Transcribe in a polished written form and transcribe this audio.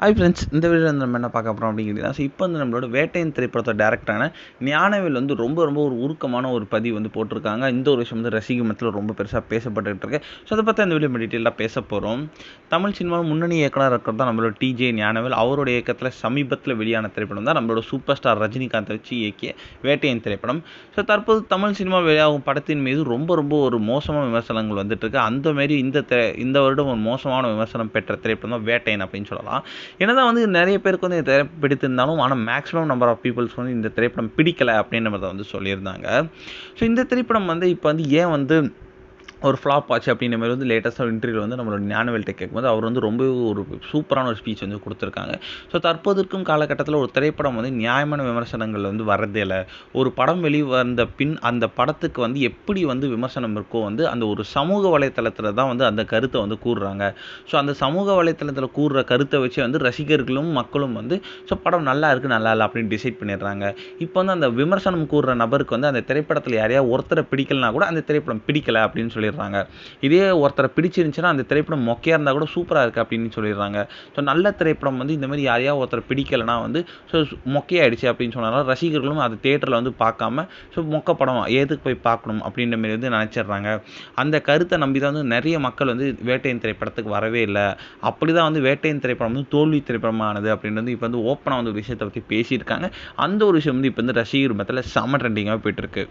Hi friends, இந்த வீடியோவில் நம்ம என்ன பார்க்க போகிறோம் அப்படிங்கிறது ஸோ இப்போ வந்து நம்மளோட வேட்டையின் திரைப்படத்தோட டேரக்டரான ஞானவேல் வந்து ரொம்ப ரொம்ப ஒரு உருக்கமான ஒரு பதிவு வந்து போட்டிருக்காங்க. இந்த ஒரு விஷயம் வந்து ரசிக மத்தியில் ரொம்ப பெருசாக பேசப்பட்டுக்கிட்டு இருக்கு. ஸோ அதை பற்றி அந்த வீடியோ டீட்டெயிலாக பேச போகிறோம். தமிழ் சினிமாவில் முன்னணி இயக்குனர் இருக்கிறது தான் நம்மளோட டிஜே ஞானவேல். அவருடைய இயக்கத்தில் சமீபத்தில் வெளியான திரைப்படம் தான் நம்மளோட சூப்பர் ஸ்டார் ரஜினிகாந்த் வச்சு இயக்கிய வேட்டையின் திரைப்படம். ஸோ தற்போது தமிழ் சினிமா வெளியாகும் படத்தின் மீது ரொம்ப ரொம்ப ஒரு மோசமான விமர்சனங்கள் வந்துட்டு இருக்கு. அந்த மாரி இந்த வருடம் ஒரு மோசமான விமர்சனம் பெற்ற திரைப்படம் தான் வேட்டையன் அப்படின்னு சொல்லலாம். என்னதான் வந்து நிறைய பேருக்கு வந்து இந்த திரைப்படம் பிடித்திருந்தாலும், ஆனால் மேக்ஸிமம் நம்பர் ஆஃப் பீப்புள்ஸ் வந்து இந்த திரைப்படம் பிடிக்கல அப்படின்றத வந்து சொல்லியிருந்தாங்க. ஸோ இந்த திரைப்படம் வந்து இப்போ வந்து ஏன் வந்து ஒரு ஃப்ளாப் ஆச்சு அப்படின்ற மாதிரி வந்து லேட்டஸ்ட்டாக இன்டர்வியூவில் வந்து நம்மளோட ஞானவேல்கிட்ட கேட்கும்போது அவர் வந்து ரொம்ப ஒரு சூப்பரான ஒரு ஸ்பீச் வந்து கொடுத்துருக்காங்க. ஸோ தற்போது இருக்கும் காலகட்டத்தில் ஒரு திரைப்படம் வந்து நியாயமான விமர்சனங்கள் வந்து வரதே இல்லை. ஒரு படம் வெளிவந்த பின் அந்த படத்துக்கு வந்து எப்படி வந்து விமர்சனம் இருக்கோ வந்து அந்த ஒரு சமூக வலைத்தளத்தில் தான் வந்து அந்த கருத்தை வந்து கூறுறாங்க. ஸோ அந்த சமூக வலைத்தளத்தில் கூறுற கருத்தை வச்சு வந்து ரசிகர்களும் மக்களும் வந்து ஸோ படம் நல்லா இருக்குது நல்லா இல்லை அப்படின்னு டிசைட் பண்ணிடுறாங்க. இப்போ வந்து அந்த விமர்சனம் கூறுற நபருக்கு வந்து அந்த திரைப்படத்தில் யாரையா ஒருத்தரை பிடிக்கலனா கூட அந்த திரைப்படம் பிடிக்கல அப்படின்னு சொல்லிடுறாங்க. இதே ஒருத்தரை பிடிச்சிருந்துச்சுன்னா அந்த திரைப்படம் மொக்கையாக இருந்தால் கூட சூப்பராக இருக்குது அப்படின்னு சொல்லிடுறாங்க. ஸோ நல்ல திரைப்படம் வந்து இந்த மாதிரி யாரையா ஒருத்தர் பிடிக்கலைன்னா வந்து ஸோ மொக்கையாயிடுச்சு அப்படின்னு சொன்னாலும் ரசிகர்களும் அது தேட்டரில் வந்து பார்க்காம ஸோ மொக்க படம் எதுக்கு போய் பார்க்கணும் அப்படின்ற மாதிரி வந்து நினச்சிட்றாங்க. அந்த கருத்தை நம்பி தான் வந்து நிறைய மக்கள் வந்து வேட்டையின் திரைப்படத்துக்கு வரவே இல்லை. அப்படி தான் வந்து வேட்டையின் திரைப்படம் வந்து தோல்வி திரைப்படமானது அப்படின்னு வந்து இப்போ வந்து ஓப்பனாக வந்து ஒரு விஷயத்தை பற்றி பேசியிருக்காங்க. அந்த ஒரு விஷயம் வந்து இப்போ வந்து ரசிகர் மத்தியில் செம்ம ட்ரெண்டிங்காக போயிட்டுருக்கு.